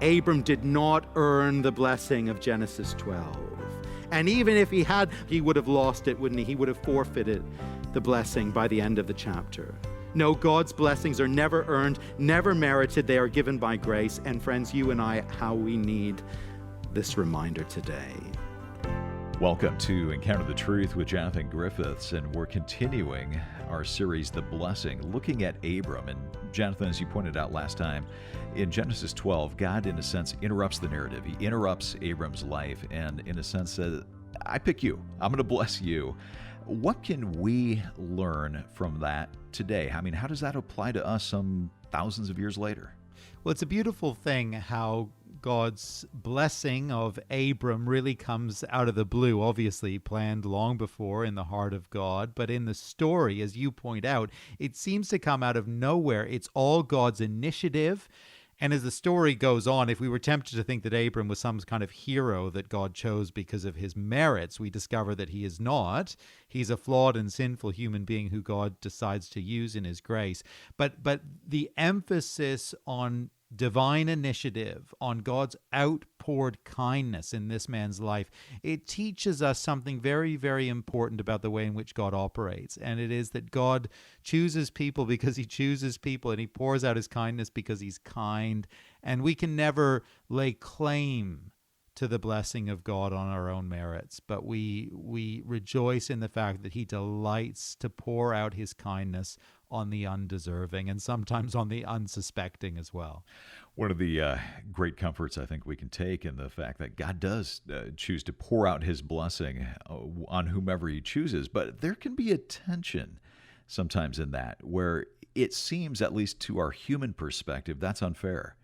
Abram did not earn the blessing of Genesis 12. And even if he had, he would have lost it, wouldn't he? He would have forfeited the blessing by the end of the chapter. No, God's blessings are never earned, never merited. They are given by grace. And friends, you and I, how we need this reminder today. Welcome to Encounter the Truth with Jonathan Griffiths, and we're continuing our series, The Blessing, looking at Abram. And Jonathan, as you pointed out last time, in Genesis 12, God, in a sense, interrupts the narrative. He interrupts Abram's life and, in a sense, says, I pick you. I'm going to bless you. What can we learn from that today? I mean, how does that apply to us some thousands of years later? Well, it's a beautiful thing how God's blessing of Abram really comes out of the blue, obviously planned long before in the heart of God. But in the story, as you point out, it seems to come out of nowhere. It's all God's initiative. And as the story goes on, if we were tempted to think that Abram was some kind of hero that God chose because of his merits, we discover that he is not. He's a flawed and sinful human being who God decides to use in his grace. But the emphasis on divine initiative, on God's outpoured kindness in this man's life, it teaches us something very, very important about the way in which God operates. And it is that God chooses people because he chooses people, and he pours out his kindness because he's kind. And we can never lay claim to the blessing of God on our own merits, but we rejoice in the fact that he delights to pour out his kindness on the undeserving and sometimes on the unsuspecting as well. One of the great comforts I think we can take in the fact that God does choose to pour out his blessing on whomever he chooses, but there can be a tension sometimes in that where it seems, at least to our human perspective, that's unfair.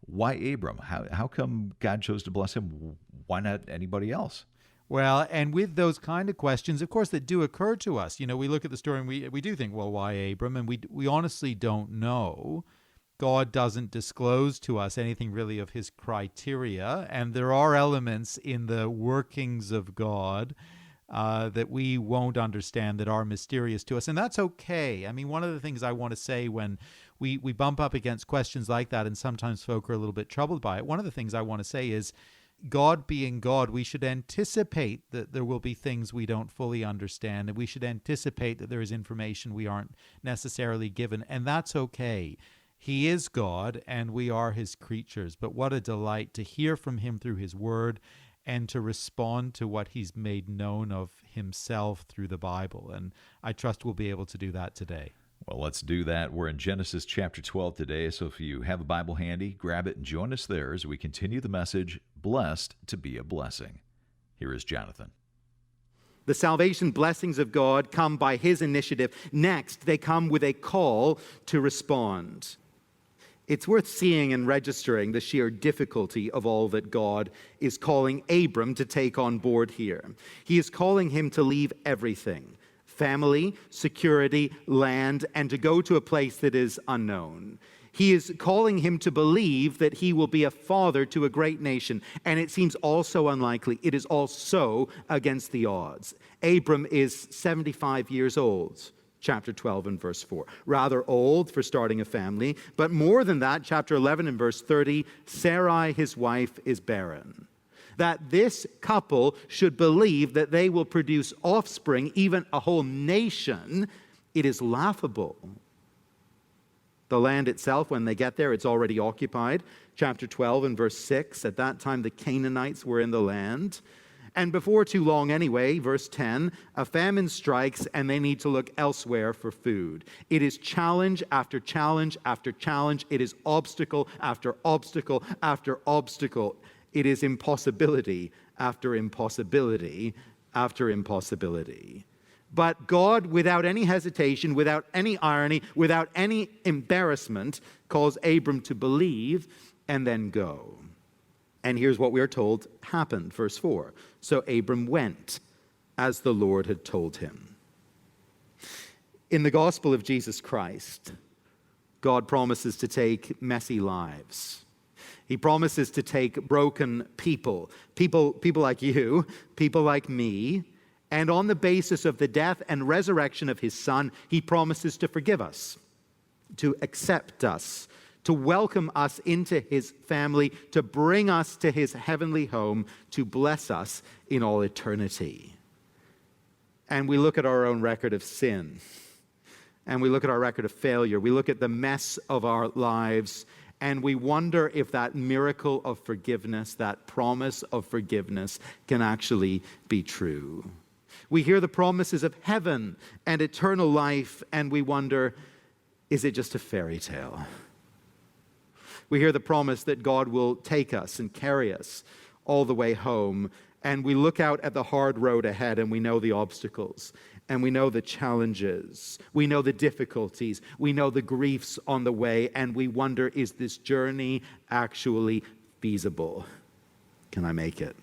Why Abram? How come God chose to bless him? Why not anybody else? Well, and with those kind of questions, of course, that do occur to us. You know, we look at the story and we do think, well, why Abram? And we honestly don't know. God doesn't disclose to us anything really of his criteria. And there are elements in the workings of God that we won't understand, that are mysterious to us. And that's okay. I mean, one of the things I want to say when we bump up against questions like that, and sometimes folk are a little bit troubled by it, one of the things I want to say is, God being God, we should anticipate that there will be things we don't fully understand, and we should anticipate that there is information we aren't necessarily given, and that's okay. He is God, and we are his creatures, but what a delight to hear from him through his word and to respond to what he's made known of himself through the Bible, and I trust we'll be able to do that today. Well, let's do that. We're in Genesis chapter 12 today, so if you have a Bible handy, grab it and join us there as we continue the message, Blessed to be a Blessing. Here is Jonathan. The salvation blessings of God come by his initiative. Next, they come with a call to respond. It's worth seeing and registering the sheer difficulty of all that God is calling Abram to take on board here. He is calling him to leave everything: family, security, land, and to go to a place that is unknown. He is calling him to believe that he will be a father to a great nation, and it seems all so unlikely. It is all so against the odds. Abram is 75 years old, chapter 12 and verse 4. Rather old for starting a family, but more than that, chapter 11 and verse 30, Sarai, his wife, is barren. That this couple should believe that they will produce offspring, even a whole nation, it is laughable. The land itself, when they get there, it's already occupied. Chapter 12 and verse 6, at that time the Canaanites were in the land. And before too long anyway, verse 10, a famine strikes and they need to look elsewhere for food. It is challenge after challenge after challenge. It is obstacle after obstacle after obstacle. It is impossibility after impossibility after impossibility. But God, without any hesitation, without any irony, without any embarrassment, calls Abram to believe and then go. And here's what we are told happened, verse 4. So Abram went as the Lord had told him. In the gospel of Jesus Christ, God promises to take messy lives. He promises to take broken people like you, people like me, and on the basis of the death and resurrection of his Son, he promises to forgive us, to accept us, to welcome us into his family, to bring us to his heavenly home, to bless us in all eternity. And we look at our own record of sin, and we look at our record of failure. We look at the mess of our lives, and we wonder if that miracle of forgiveness, that promise of forgiveness, can actually be true. We hear the promises of heaven and eternal life, and we wonder, is it just a fairy tale? We hear the promise that God will take us and carry us all the way home, and we look out at the hard road ahead, and we know the obstacles, and we know the challenges, we know the difficulties, we know the griefs on the way, and we wonder, is this journey actually feasible? Can I make it?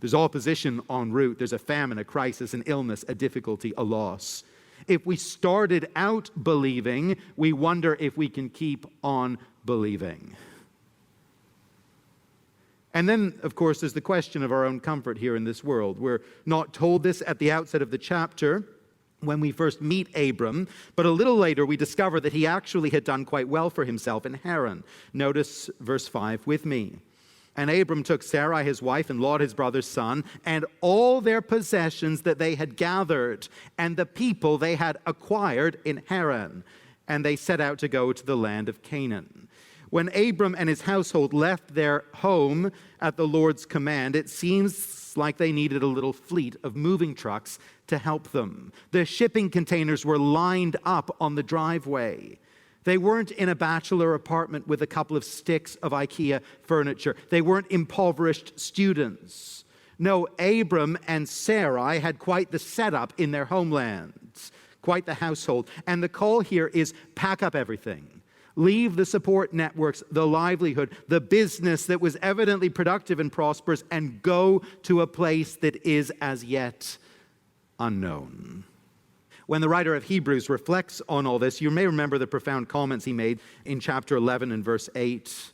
There's opposition en route. There's a famine, a crisis, an illness, a difficulty, a loss. If we started out believing, we wonder if we can keep on believing. And then, of course, there's the question of our own comfort here in this world. We're not told this at the outset of the chapter when we first meet Abram, but a little later we discover that he actually had done quite well for himself in Haran. Notice verse 5 with me. And Abram took Sarai his wife and Lot his brother's son and all their possessions that they had gathered and the people they had acquired in Haran. And they set out to go to the land of Canaan. When Abram and his household left their home at the Lord's command, it seems like they needed a little fleet of moving trucks to help them. The shipping containers were lined up on the driveway. They weren't in a bachelor apartment with a couple of sticks of IKEA furniture. They weren't impoverished students. No, Abram and Sarai had quite the setup in their homelands, quite the household. And the call here is pack up everything. Leave the support networks, the livelihood, the business that was evidently productive and prosperous, and go to a place that is as yet unknown. When the writer of Hebrews reflects on all this, you may remember the profound comments he made in chapter 11 and verse 8.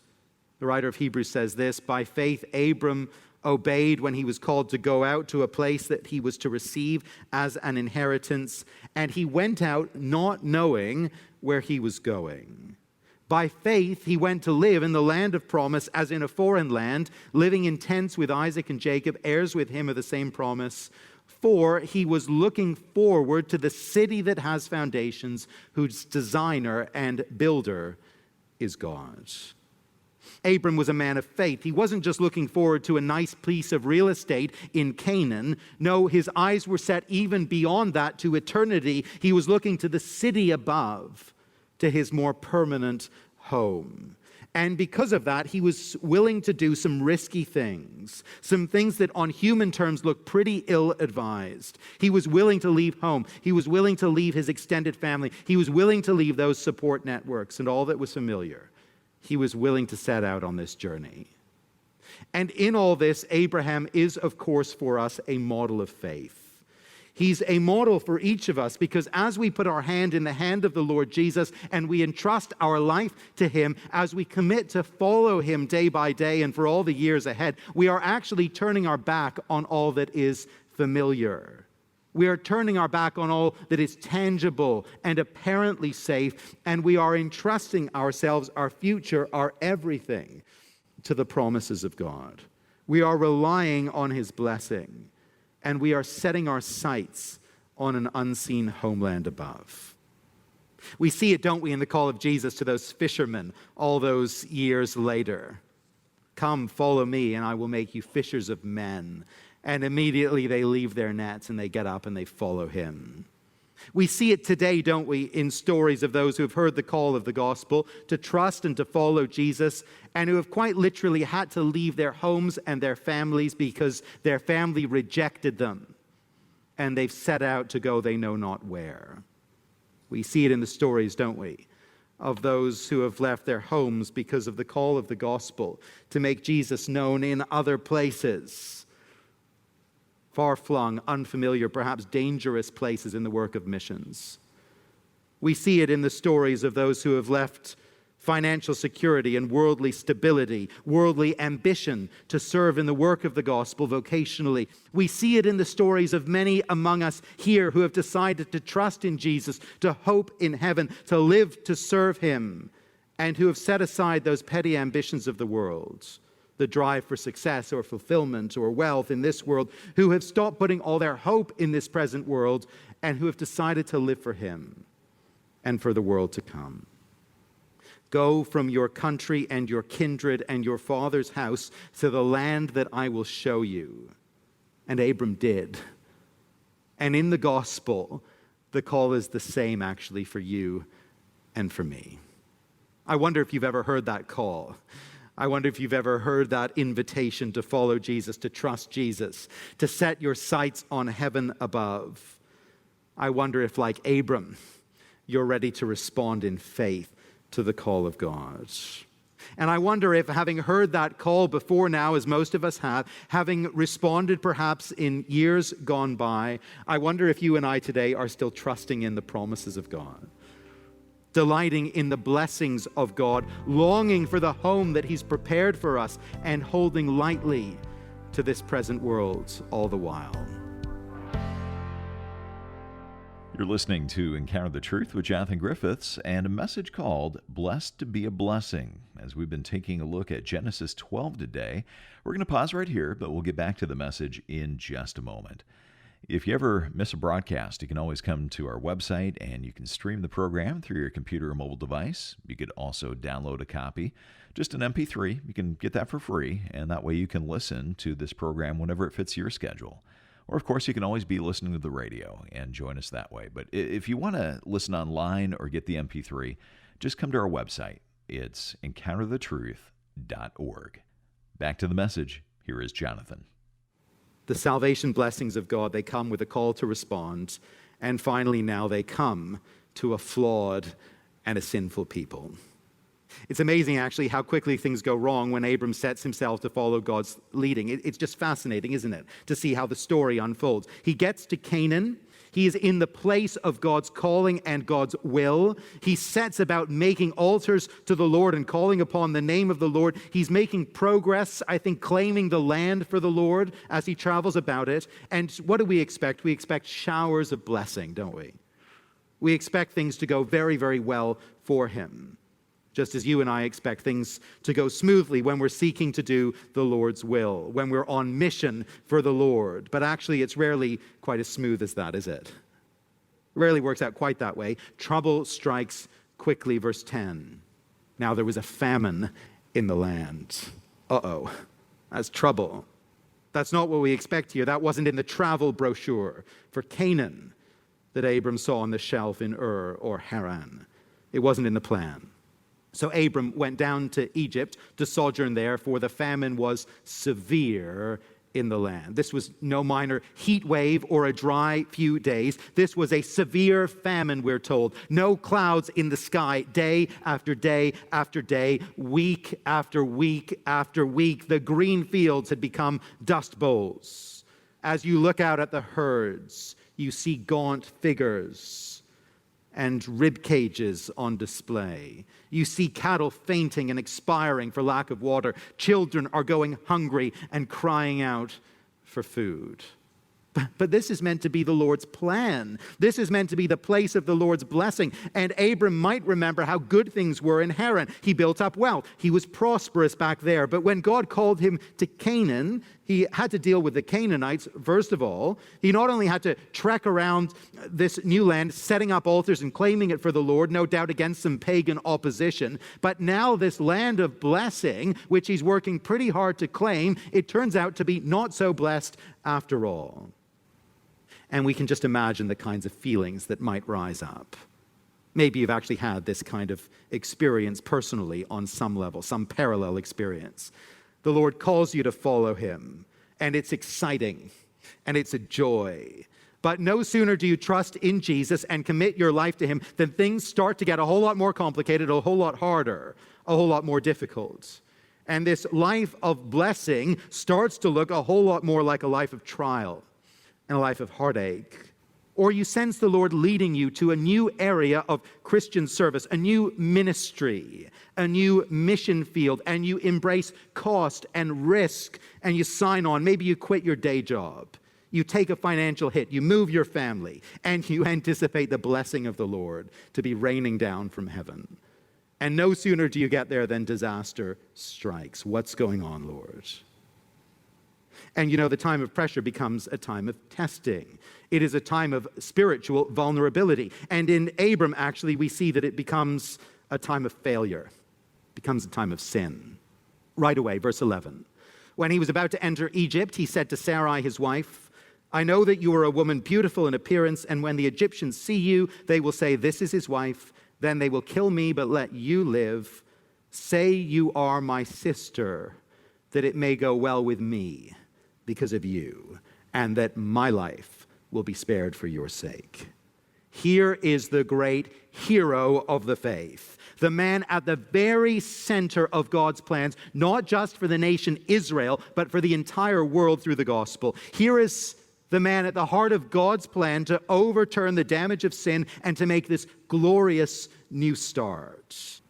The writer of Hebrews says this, "By faith Abram obeyed when he was called to go out to a place that he was to receive as an inheritance, and he went out not knowing where he was going. By faith he went to live in the land of promise as in a foreign land, living in tents with Isaac and Jacob, heirs with him of the same promise. For he was looking forward to the city that has foundations, whose designer and builder is God." Abram was a man of faith. He wasn't just looking forward to a nice piece of real estate in Canaan. No, his eyes were set even beyond that to eternity. He was looking to the city above, to his more permanent home. And because of that, he was willing to do some risky things, some things that on human terms look pretty ill-advised. He was willing to leave home. He was willing to leave his extended family. He was willing to leave those support networks and all that was familiar. He was willing to set out on this journey. And in all this, Abraham is, of course, for us a model of faith. He's a model for each of us because as we put our hand in the hand of the Lord Jesus and we entrust our life to him, as we commit to follow him day by day and for all the years ahead, we are actually turning our back on all that is familiar. We are turning our back on all that is tangible and apparently safe, and we are entrusting ourselves, our future, our everything, to the promises of God. We are relying on his blessing. And we are setting our sights on an unseen homeland above. We see it, don't we, in the call of Jesus to those fishermen all those years later. "Come, follow me, and I will make you fishers of men." And immediately they leave their nets and they get up and they follow him. We see it today, don't we, in stories of those who have heard the call of the gospel to trust and to follow Jesus and who have quite literally had to leave their homes and their families because their family rejected them and they've set out to go they know not where. We see it in the stories, don't we, of those who have left their homes because of the call of the gospel to make Jesus known in other places. Far-flung, unfamiliar, perhaps dangerous places in the work of missions. We see it in the stories of those who have left financial security and worldly stability, worldly ambition to serve in the work of the gospel vocationally. We see it in the stories of many among us here who have decided to trust in Jesus, to hope in heaven, to live to serve him, and who have set aside those petty ambitions of the world, the drive for success or fulfillment or wealth in this world, who have stopped putting all their hope in this present world, and who have decided to live for him and for the world to come. Go from your country and your kindred and your father's house to the land that I will show you. And Abram did. And in the gospel, the call is the same actually for you and for me. I wonder if you've ever heard that call. I wonder if you've ever heard that invitation to follow Jesus, to trust Jesus, to set your sights on heaven above. I wonder if, like Abram, you're ready to respond in faith to the call of God. And I wonder if, having heard that call before now, as most of us have, having responded perhaps in years gone by, I wonder if you and I today are still trusting in the promises of God, delighting in the blessings of God, longing for the home that he's prepared for us, and holding lightly to this present world all the while. You're listening to Encounter the Truth with Jonathan Griffiths and a message called Blessed to be a Blessing. As we've been taking a look at Genesis 12 today, we're going to pause right here, but we'll get back to the message in just a moment. If you ever miss a broadcast, you can always come to our website and you can stream the program through your computer or mobile device. You could also download a copy, just an MP3. You can get that for free, and that way you can listen to this program whenever it fits your schedule. Or, of course, you can always be listening to the radio and join us that way. But if you want to listen online or get the MP3, just come to our website. It's encounterthetruth.org. Back to the message. Here is Jonathan. The salvation blessings of God, they come with a call to respond. And finally, now they come to a flawed and a sinful people. It's amazing, actually, how quickly things go wrong when Abram sets himself to follow God's leading. It's just fascinating, isn't it, to see how the story unfolds. He gets to Canaan. He is in the place of God's calling and God's will. He sets about making altars to the Lord and calling upon the name of the Lord. He's making progress, I think, claiming the land for the Lord as he travels about it. And what do we expect? We expect showers of blessing, don't we? We expect things to go very, very well for him, just as you and I expect things to go smoothly when we're seeking to do the Lord's will, when we're on mission for the Lord. But actually, it's rarely quite as smooth as that, is it? It rarely works out quite that way. Trouble strikes quickly, verse 10. Now there was a famine in the land. Uh-oh, that's trouble. That's not what we expect here. That wasn't in the travel brochure for Canaan that Abram saw on the shelf in Ur or Haran. It wasn't in the plan. So Abram went down to Egypt to sojourn there, for the famine was severe in the land. This was no minor heat wave or a dry few days. This was a severe famine, we're told. No clouds in the sky, day after day after day, week after week after week. The green fields had become dust bowls. As you look out at the herds, you see gaunt figures and rib cages on display. You see cattle fainting and expiring for lack of water. Children are going hungry and crying out for food. But this is meant to be the Lord's plan. This is meant to be the place of the Lord's blessing. And Abram might remember how good things were in Haran. He built up wealth. He was prosperous back there. But when God called him to Canaan, he had to deal with the Canaanites, first of all. He not only had to trek around this new land, setting up altars and claiming it for the Lord, no doubt against some pagan opposition, but now this land of blessing, which he's working pretty hard to claim, it turns out to be not so blessed after all. And we can just imagine the kinds of feelings that might rise up. Maybe you've actually had this kind of experience personally on some level, some parallel experience. The Lord calls you to follow him, and it's exciting, and it's a joy. But no sooner do you trust in Jesus and commit your life to him than things start to get a whole lot more complicated, a whole lot harder, a whole lot more difficult. And this life of blessing starts to look a whole lot more like a life of trial and a life of heartache. Or you sense the Lord leading you to a new area of Christian service, a new ministry, a new mission field, and you embrace cost and risk, and you sign on. Maybe you quit your day job. You take a financial hit. You move your family, and you anticipate the blessing of the Lord to be raining down from heaven. And no sooner do you get there than disaster strikes. What's going on, Lord? And the time of pressure becomes a time of testing. It is a time of spiritual vulnerability. And in Abram, actually, we see that it becomes a time of failure, becomes a time of sin. Right away, verse 11. When he was about to enter Egypt, he said to Sarai, his wife, I know that you are a woman beautiful in appearance, and when the Egyptians see you, they will say, this is his wife. Then they will kill me, but let you live. Say you are my sister, that it may go well with me because of you, and that my life will be spared for your sake. Here is the great hero of the faith, the man at the very center of God's plans, not just for the nation Israel, but for the entire world through the gospel. Here is the man at the heart of God's plan to overturn the damage of sin and to make this glorious new start.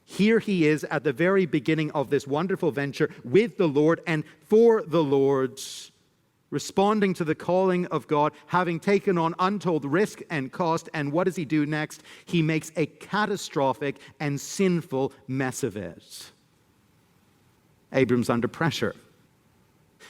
Here he is at the very beginning of this wonderful venture with the Lord and for the Lord, responding to the calling of God, having taken on untold risk and cost. And what does he do next? He makes a catastrophic and sinful mess of it. Abram's under pressure.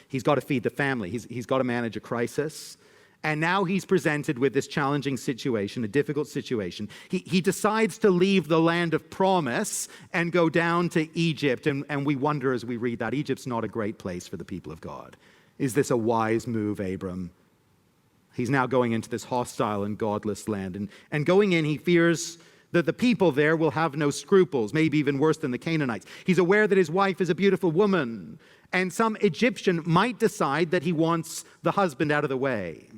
He's got to feed the family. He's got to manage a crisis. And now he's presented with this challenging situation, a difficult situation. He decides to leave the land of promise and go down to Egypt. And we wonder as we read that, Egypt's not a great place for the people of God. Is this a wise move, Abram? He's now going into this hostile and godless land. And going in, he fears that the people there will have no scruples, maybe even worse than the Canaanites. He's aware that his wife is a beautiful woman, and some Egyptian might decide that he wants the husband out of the way.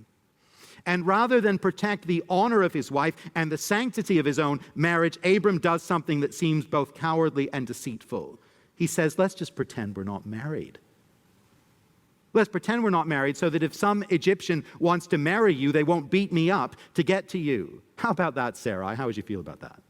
And rather than protect the honor of his wife and the sanctity of his own marriage, Abram does something that seems both cowardly and deceitful. He says, let's just pretend we're not married. Let's pretend we're not married so that if some Egyptian wants to marry you, they won't beat me up to get to you. How about that, Sarai? How would you feel about that?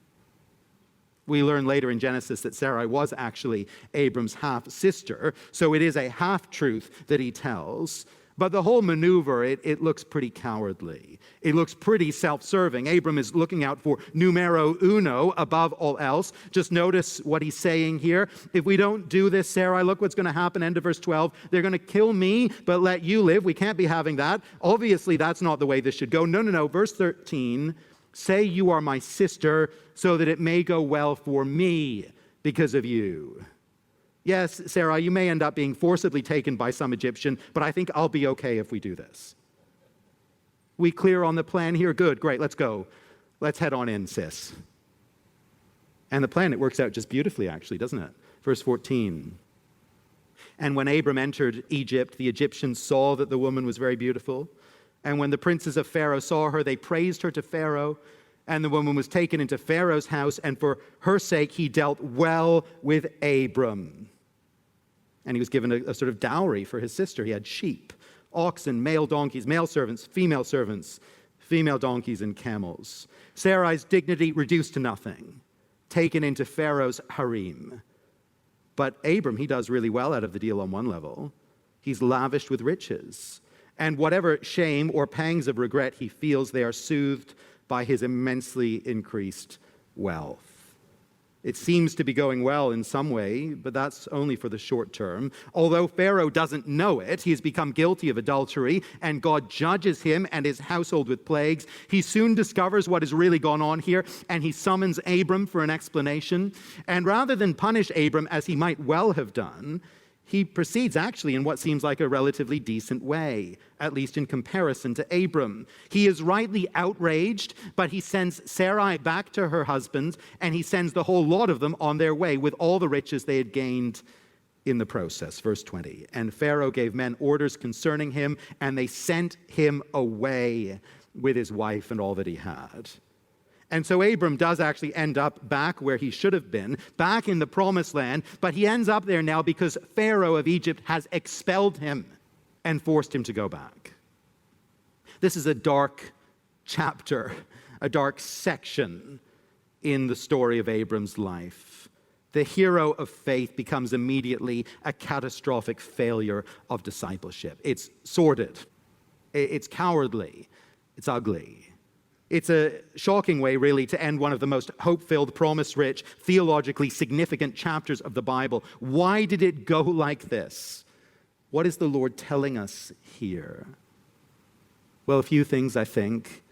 We learn later in Genesis that Sarai was actually Abram's half-sister, so it is a half-truth that he tells. But the whole maneuver, it looks pretty cowardly. It looks pretty self-serving. Abram is looking out for numero uno above all else. Just notice what he's saying here. If we don't do this, Sarai, look what's going to happen. End of verse 12. They're going to kill me, but let you live. We can't be having that. Obviously, that's not the way this should go. No. Verse 13. Say you are my sister so that it may go well for me because of you. Yes, Sarah, you may end up being forcibly taken by some Egyptian, but I think I'll be okay if we do this. We clear on the plan here? Good, great, let's go. Let's head on in, sis. And the plan, it works out just beautifully, actually, doesn't it? Verse 14. And when Abram entered Egypt, the Egyptians saw that the woman was very beautiful. And when the princes of Pharaoh saw her, they praised her to Pharaoh. And the woman was taken into Pharaoh's house, and for her sake he dealt well with Abram. And he was given a sort of dowry for his sister. He had sheep, oxen, male donkeys, male servants, female donkeys, and camels. Sarai's dignity reduced to nothing, taken into Pharaoh's harem. But Abram, he does really well out of the deal on one level. He's lavished with riches. And whatever shame or pangs of regret he feels, they are soothed by his immensely increased wealth. It seems to be going well in some way, but that's only for the short term. Although Pharaoh doesn't know it, he has become guilty of adultery, and God judges him and his household with plagues. He soon discovers what has really gone on here, and he summons Abram for an explanation. And rather than punish Abram, as he might well have done, he proceeds actually in what seems like a relatively decent way, at least in comparison to Abram. He is rightly outraged, but he sends Sarai back to her husband, and he sends the whole lot of them on their way with all the riches they had gained in the process. Verse 20, and Pharaoh gave men orders concerning him, and they sent him away with his wife and all that he had. And so Abram does actually end up back where he should have been, back in the promised land, but he ends up there now because Pharaoh of Egypt has expelled him and forced him to go back. This is a dark chapter, a dark section in the story of Abram's life. The hero of faith becomes immediately a catastrophic failure of discipleship. It's sordid, it's cowardly, it's ugly. It's a shocking way, really, to end one of the most hope-filled, promise-rich, theologically significant chapters of the Bible. Why did it go like this? What is the Lord telling us here? Well, a few things, I think.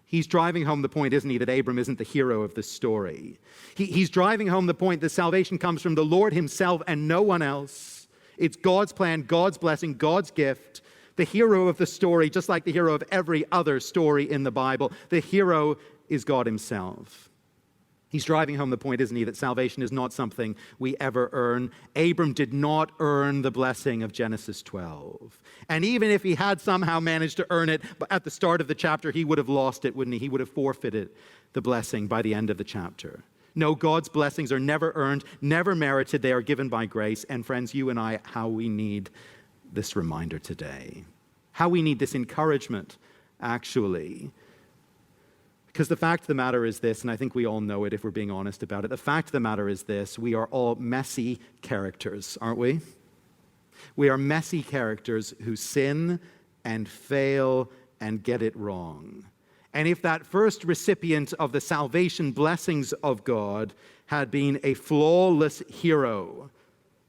He's driving home the point, isn't he, that Abram isn't the hero of this story. He's driving home the point that salvation comes from the Lord himself and no one else. It's God's plan, God's blessing, God's gift. The hero of the story, just like the hero of every other story in the Bible, the hero is God himself. He's driving home the point, isn't he, that salvation is not something we ever earn. Abram did not earn the blessing of Genesis 12. And even if he had somehow managed to earn it at the start of the chapter, he would have lost it, wouldn't he? He would have forfeited the blessing by the end of the chapter. No, God's blessings are never earned, never merited. They are given by grace. And friends, you and I, how we need this reminder today. How we need this encouragement, actually. Because the fact of the matter is this, and I think we all know it if we're being honest about it. The fact of the matter is this: we are all messy characters, aren't we? We are messy characters who sin and fail and get it wrong. And if that first recipient of the salvation blessings of God had been a flawless hero,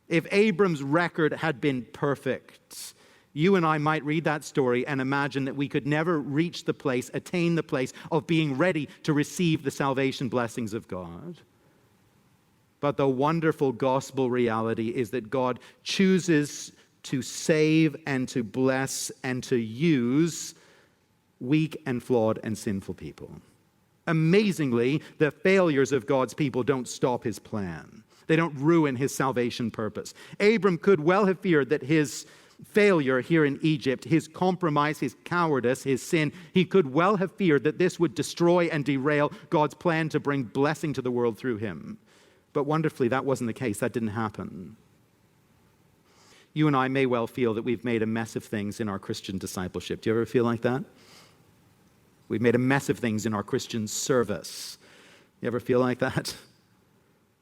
if Abram's record had been perfect, you and I might read that story and imagine that we could never reach the place, attain the place of being ready to receive the salvation blessings of God. But the wonderful gospel reality is that God chooses to save and to bless and to use weak and flawed and sinful people. Amazingly, the failures of God's people don't stop his plan. They don't ruin his salvation purpose. Abram could well have feared that his failure here in Egypt, his compromise, his cowardice, his sin, he could well have feared that this would destroy and derail God's plan to bring blessing to the world through him. But wonderfully, that wasn't the case. That didn't happen. You and I may well feel that we've made a mess of things in our Christian discipleship. Do you ever feel like that? We've made a mess of things in our Christian service. You ever feel like that?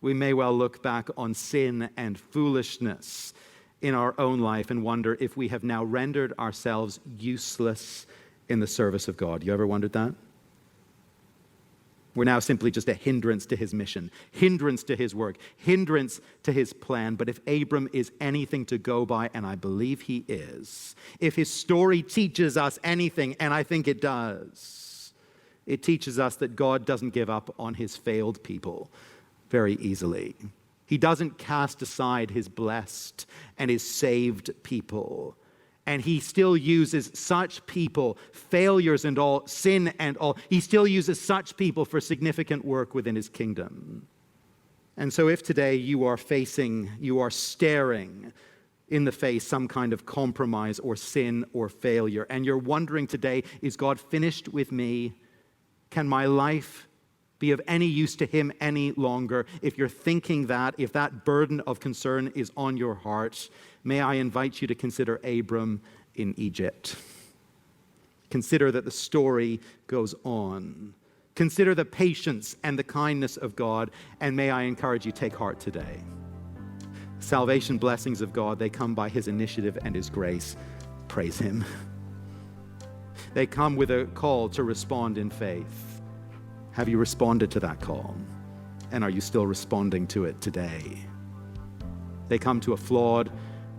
We may well look back on sin and foolishness in our own life and wonder if we have now rendered ourselves useless in the service of God. You ever wondered that? We're now simply just a hindrance to his mission, hindrance to his work, hindrance to his plan. But if Abram is anything to go by, and I believe he is, if his story teaches us anything, and I think it does, it teaches us that God doesn't give up on his failed people very easily. He doesn't cast aside his blessed and his saved people. And he still uses such people, failures and all, sin and all, he still uses such people for significant work within his kingdom. And so if today you are staring in the face some kind of compromise or sin or failure, and you're wondering today, is God finished with me? Can my life be of any use to him any longer? If you're thinking that, if that burden of concern is on your heart, may I invite you to consider Abram in Egypt. Consider that the story goes on. Consider the patience and the kindness of God, and may I encourage you, take heart today. Salvation blessings of God, they come by his initiative and his grace. Praise him. They come with a call to respond in faith. Have you responded to that call? And are you still responding to it today? They come to a flawed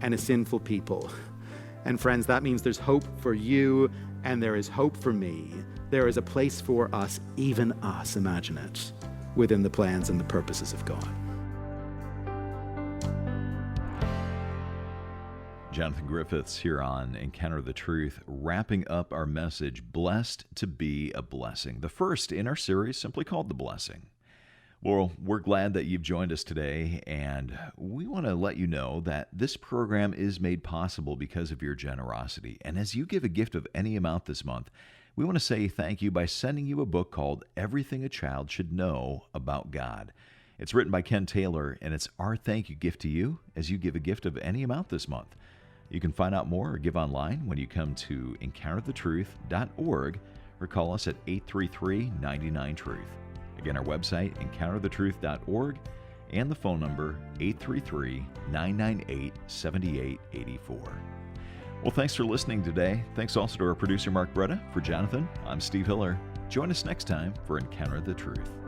and a sinful people. And friends, that means there's hope for you and there is hope for me. There is a place for us, even us, imagine it, within the plans and the purposes of God. Jonathan Griffiths here on Encounter the Truth, wrapping up our message, Blessed to be a Blessing, the first in our series simply called The Blessing. Well, we're glad that you've joined us today, and we want to let you know that this program is made possible because of your generosity. And as you give a gift of any amount this month, we want to say thank you by sending you a book called Everything a Child Should Know About God. It's written by Ken Taylor, and it's our thank you gift to you as you give a gift of any amount this month. You can find out more or give online when you come to encounterthetruth.org or call us at 833-99-TRUTH. Again, our website, encounterthetruth.org, and the phone number, 833-998-7884. Well, thanks for listening today. Thanks also to our producer, Mark Bretta. For Jonathan, I'm Steve Hiller. Join us next time for Encounter the Truth.